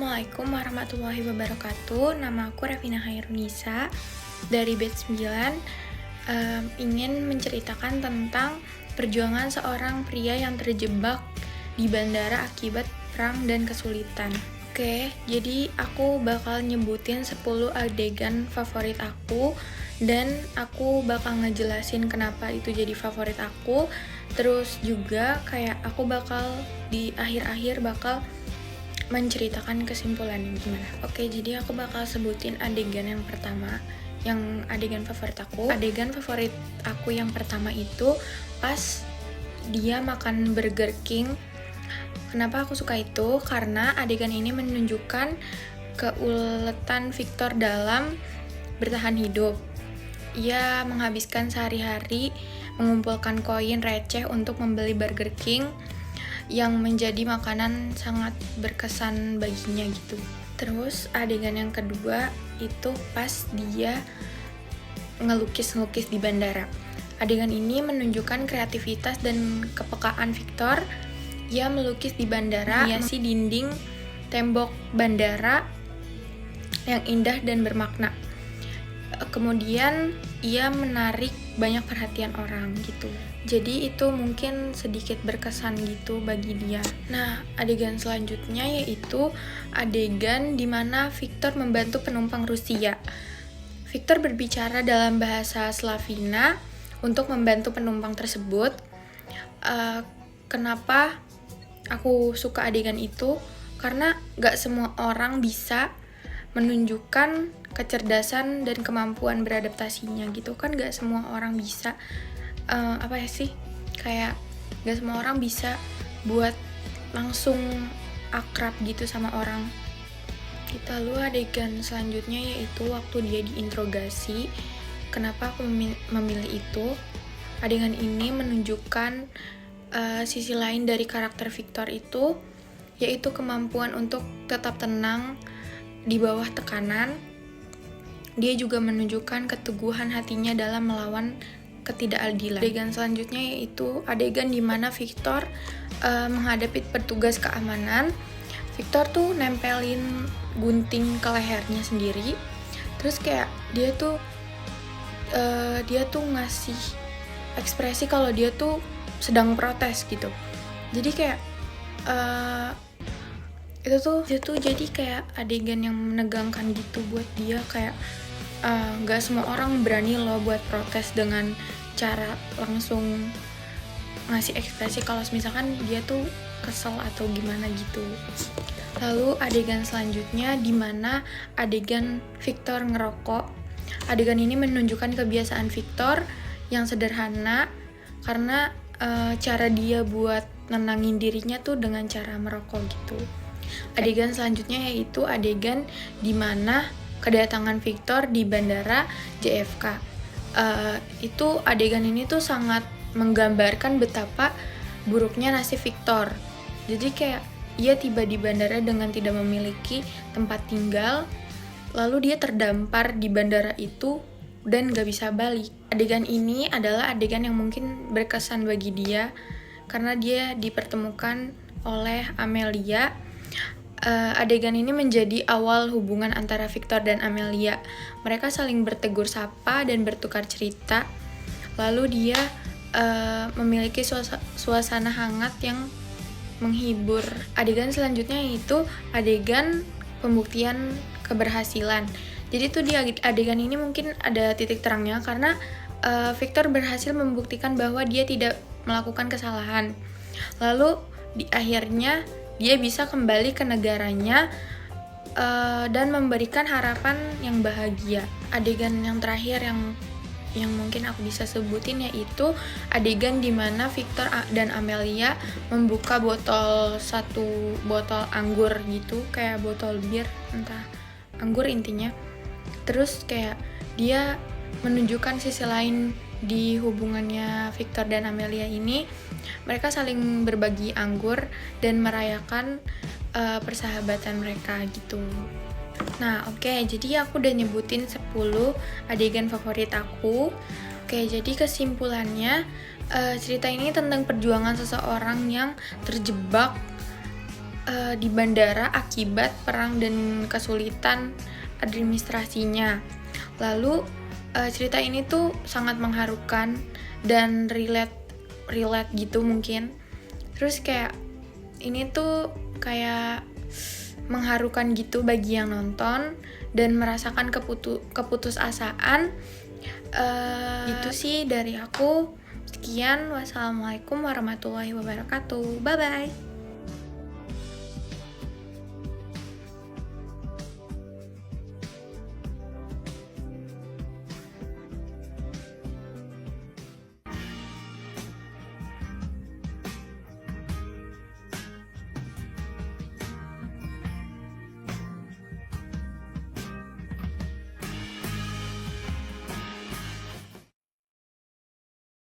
Assalamualaikum warahmatullahi wabarakatuh. Nama aku Revina Hairunisa dari batch 9. Ingin menceritakan tentang perjuangan seorang pria yang terjebak di bandara akibat perang dan kesulitan. Oke, jadi aku bakal nyebutin 10 adegan favorit aku dan aku bakal ngejelasin kenapa itu jadi favorit aku. Terus juga kayak aku bakal di akhir-akhir bakal menceritakan kesimpulannya gimana. Oke, jadi aku bakal sebutin adegan yang pertama, yang adegan favorit aku. Adegan favorit aku yang pertama itu pas dia makan Burger King. Kenapa aku suka itu? Karena adegan ini menunjukkan keuletan Victor dalam bertahan hidup. Ia menghabiskan sehari-hari mengumpulkan koin receh untuk membeli Burger King yang menjadi makanan sangat berkesan baginya gitu. Terus adegan yang kedua itu pas dia ngelukis-ngelukis di bandara. Adegan ini menunjukkan kreativitas dan kepekaan Victor. Ia melukis di bandara, menghiasi dinding tembok bandara yang indah dan bermakna. Kemudian ia menarik banyak perhatian orang gitu. Jadi itu mungkin sedikit berkesan gitu bagi dia. Nah, adegan selanjutnya yaitu adegan di mana Victor membantu penumpang Rusia. Victor berbicara dalam bahasa Slavina untuk membantu penumpang tersebut. Kenapa aku suka adegan itu? Karena gak semua orang bisa menunjukkan kecerdasan dan kemampuan beradaptasinya gitu kan. Gak semua orang bisa kayak gak semua orang bisa buat langsung akrab gitu sama orang. Kita lalu adegan selanjutnya yaitu waktu dia diinterogasi. Kenapa aku memilih itu? Adegan ini menunjukkan sisi lain dari karakter Victor itu, yaitu kemampuan untuk tetap tenang di bawah tekanan. Dia juga menunjukkan keteguhan hatinya dalam melawan ketidakadilan. Adegan selanjutnya yaitu adegan di mana Victor menghadapi petugas keamanan. Victor tuh nempelin gunting ke lehernya sendiri. Terus kayak dia tuh ngasih ekspresi kalau dia tuh sedang protes gitu. Jadi kayak itu tuh jadi kayak adegan yang menegangkan gitu buat dia. Kayak gak semua orang berani loh buat protes dengan cara langsung ngasih ekspresi kalau misalkan dia tuh kesel atau gimana gitu. Lalu adegan selanjutnya dimana adegan Victor ngerokok. Adegan ini menunjukkan kebiasaan Victor yang sederhana karena cara dia buat nenangin dirinya tuh dengan cara merokok gitu. Adegan selanjutnya yaitu adegan dimana kedatangan Victor di bandara JFK. Itu adegan ini tuh sangat menggambarkan betapa buruknya nasib Victor. Jadi kayak ia tiba di bandara dengan tidak memiliki tempat tinggal, lalu dia terdampar di bandara itu dan gak bisa balik. Adegan ini adalah adegan yang mungkin berkesan bagi dia karena dia dipertemukan oleh Amelia. Adegan ini menjadi awal hubungan antara Victor dan Amelia. Mereka saling bertegur sapa dan bertukar cerita. Lalu dia memiliki suasana hangat yang menghibur. Adegan selanjutnya yaitu adegan pembuktian keberhasilan. Jadi tuh di adegan ini mungkin ada titik terangnya karena Victor berhasil membuktikan bahwa dia tidak melakukan kesalahan. Lalu di akhirnya dia bisa kembali ke negaranya dan memberikan harapan yang bahagia. Adegan yang terakhir yang mungkin aku bisa sebutin yaitu adegan dimana Victor dan Amelia membuka satu botol anggur gitu, kayak botol bir, entah anggur intinya. Terus kayak dia menunjukkan sisi lain di hubungannya Victor dan Amelia ini. Mereka saling berbagi anggur dan merayakan persahabatan mereka gitu. Nah, oke, jadi aku udah nyebutin 10 adegan favorit aku. Oke, jadi kesimpulannya cerita ini tentang perjuangan seseorang yang terjebak di bandara akibat perang dan kesulitan administrasinya. Lalu cerita ini tuh sangat mengharukan dan relate gitu mungkin. Terus kayak ini tuh kayak mengharukan gitu bagi yang nonton dan merasakan keputusasaan. Itu sih dari aku. Sekian, wassalamualaikum warahmatullahi wabarakatuh. Bye bye.